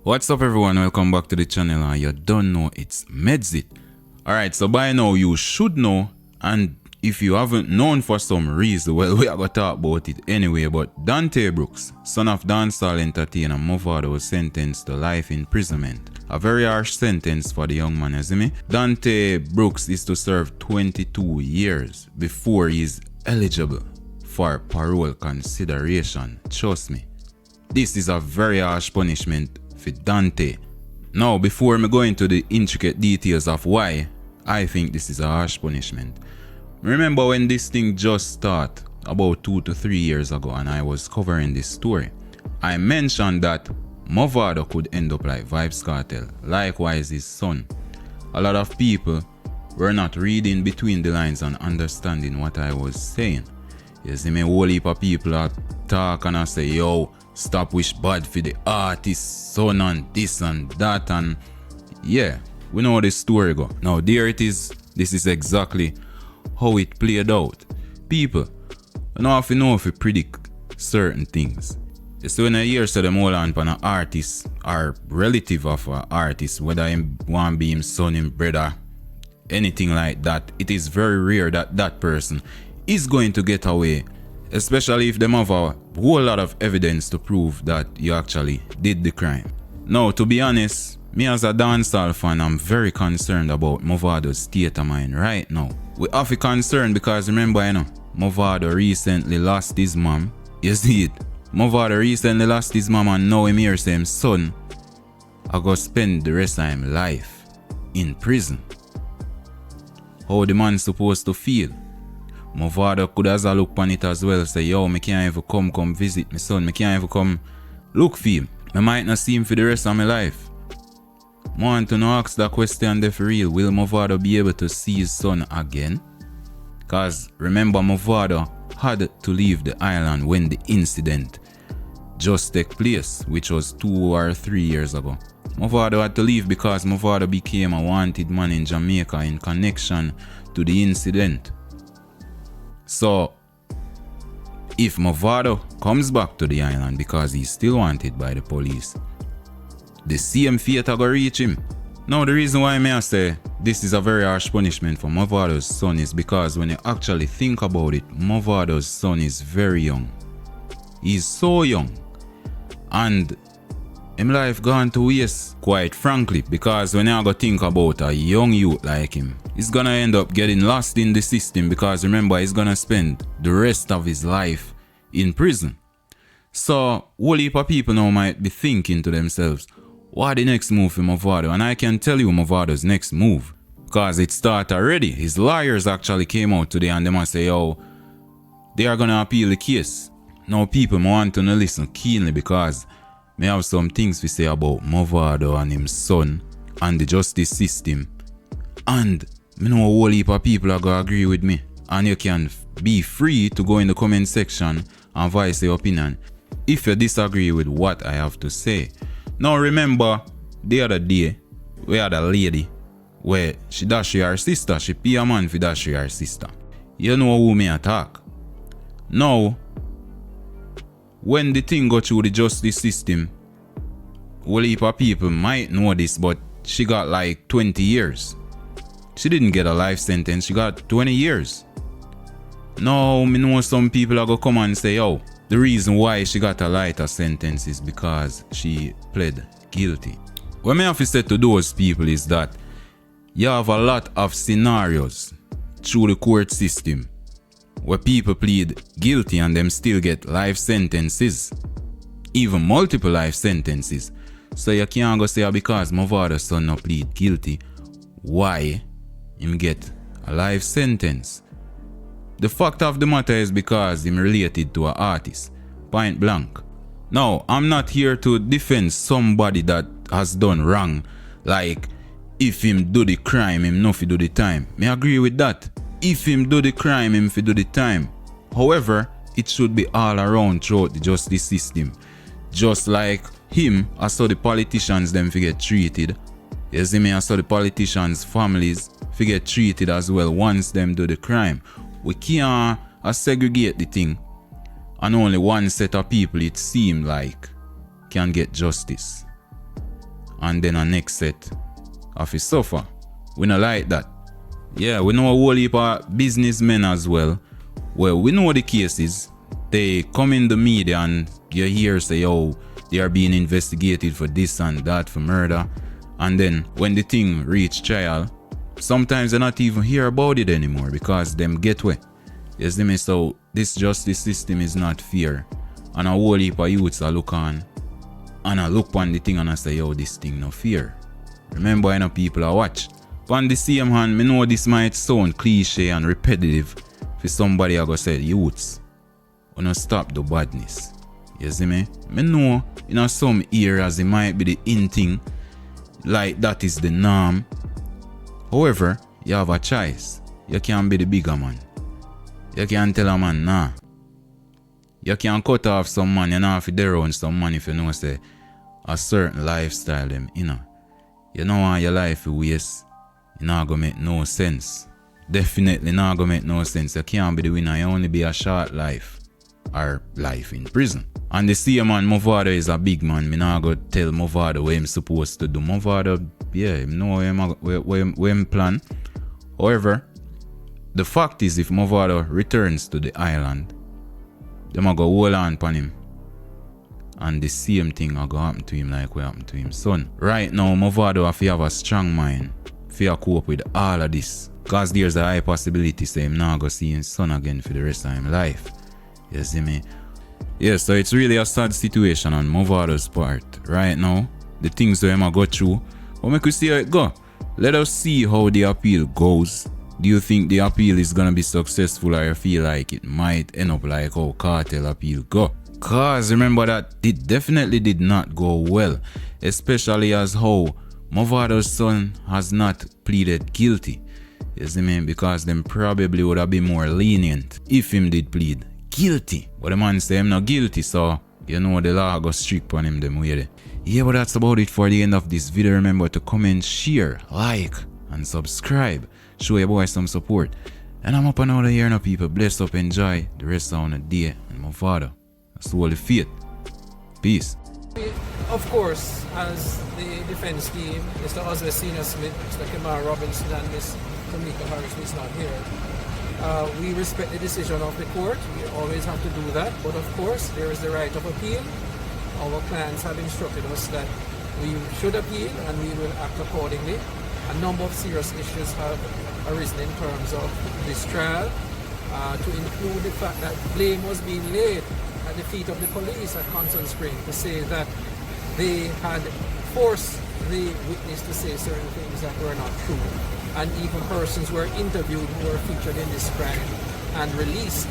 What's up everyone, welcome back to the channel and you don't know it's Medzit. Alright, so by now you should know, and if you haven't known for some reason, well we are going to talk about it anyway, but Dante Brooks, son of dancehall entertainer Mavado, was sentenced to life imprisonment. A very harsh sentence for the young man, you see me? Dante Brooks is to serve 22 years before he is eligible for parole consideration. Trust me, this is a very harsh punishment for Dante. Now, before me go into the intricate details of why I think this is a harsh punishment, remember when this thing just started about 2 to 3 years ago and I was covering this story, I mentioned that Mavado could end up like Vybz Kartel, likewise his son. A lot of people were not reading between the lines and understanding what I was saying. You see me, whole heap of people are talk and I say, yo, stop wish bad for the artist, son and this and that, and yeah, we know how the story go. Now there it is, this is exactly how it played out. People, you don't have to know if you predict certain things. You see, when I hear say them hold on an artist or relative of an artist, whether him want be him son, him brother, anything like that, it is very rare that that person is going to get away, especially if them have a whole lot of evidence to prove that you actually did the crime. Now, to be honest, me as a dancehall fan, I'm very concerned about Mavado's state of mind right now. We have to concern because remember, you know, Mavado recently lost his mom. You see it? Mavado recently lost his mom and now him here say him son I go spend the rest of him life in prison. How the man supposed to feel? Mavado could as a look on it as well, say, yo, me can't even come visit my son, me can't even come look for him. I might not see him for the rest of my life. I want to know, ask that question there for real, will Mavado be able to see his son again? Cause remember, Mavado had to leave the island when the incident just took place, which was 2 or 3 years ago. Mavado had to leave because Mavado became a wanted man in Jamaica in connection to the incident. So, if Mavado comes back to the island because he's still wanted by the police, the same fate will reach him. Now, the reason why I say this is a very harsh punishment for Mavado's son is because when you actually think about it, Mavado's son is very young. He's so young. And his life gone to waste, quite frankly, because when you go think about a young youth like him, he's gonna end up getting lost in the system because remember, he's gonna spend the rest of his life in prison. So, whole heap of people now might be thinking to themselves, what the next move for Mavado? And I can tell you Mavado's next move, because it started already. His lawyers actually came out today and they must say, oh, they are gonna appeal the case. Now people want to listen keenly because I have some things to say about Mavado and his son and the justice system. And I know a whole heap of people are going to agree with me. And you can be free to go in the comment section and voice your opinion if you disagree with what I have to say. Now remember, the other day, we had a lady where she dash her sister. She pay a man for dash her sister. You know who me attack. Now, when the thing go through the justice system, whole heap of people might know this, but she got like 20 years. She didn't get a life sentence, she got 20 years. Now, me know some people are gonna come and say, oh, the reason why she got a lighter sentence is because she pled guilty. What me have to say to those people is that you have a lot of scenarios through the court system where people plead guilty and them still get life sentences, even multiple life sentences. So you can't go say because Mavado's son no plead guilty, why him get a life sentence. The fact of the matter is because him related to an artist, point blank. Now, I'm not here to defend somebody that has done wrong, like if him do the crime, him no fi do the time. Me agree with that. If him do the crime, him fi do the time. However, it should be all around throughout the justice system. Just like him, I saw the politicians them fi get treated. You see me, I saw the politicians' families fi get treated as well once them do the crime. We can't segregate the thing and only one set of people, it seemed like, can get justice. and then a next set of his suffer. We not like that. Yeah, we know a whole heap of businessmen as well. Well, we know the cases. They come in the media and you hear say, oh, they are being investigated for this and that, for murder. And then when the thing reach trial, sometimes they not even hear about it anymore because them get away. You see me? So this justice system is not fair. And a whole heap of youths are look on and I look on the thing and I say, yo, this thing no fear. Remember, I know people are watch. On the same hand, me know this might sound cliche and repetitive for somebody I go say, youths, wanna stop the badness. You see me? Me know in some areas it might be the in thing, like that is the norm. However, you have a choice. You can't be the bigger man. You can't tell a man, nah. You can cut off some man, you know, if they're on some man if you know say a certain lifestyle them, you know. You know how your life will waste, it not gonna make no sense. Definitely not gonna make no sense. You can't be the winner, you only be a short life. Or life in prison. And the same man, Mavado is a big man. Me not go tell Mavado what I'm supposed to do. Mavado, yeah, him know what him plan. However, the fact is if Mavado returns to the island, them a go hold on upon him. And the same thing a go happen to him like what happened to him son. Right now, Mavado have a strong mind to cope with all of this. Because there's a high possibility say him not go see his son again for the rest of his life. You see me? Yeah, so it's really a sad situation on Mavado's part. Right now, the things that him go through. But we could see how it go. Let us see how the appeal goes. Do you think the appeal is gonna be successful, or you feel like it might end up like how cartel appeal go? Cause remember that it definitely did not go well. Especially as how Mavado's son has not pleaded guilty. You see me? Because them probably would have been more lenient if him did plead guilty. But the man say him not guilty, so you know the law go strict on him them way. Yeah, but that's about it for the end of this video. Remember to comment, share, like, and subscribe. Show your boy some support. And I'm up and out of here now, people. Bless up, enjoy the rest of the day. And Mavado, that's all the faith. Peace. Of course, as the defense team, Mr. Osler Senior Smith, Mr. Kamar Robinson, and Ms. Tamika Harris, who is not here, we respect the decision of the court. We always have to do that. But of course, there is the right of appeal. Our clients have instructed us that we should appeal and we will act accordingly. A number of serious issues have arisen in terms of this trial, to include the fact that blame was being laid at the feet of the police at Constant Spring to say that they had forced the witness to say certain things that were not true. And even persons were interviewed who were featured in this crime and released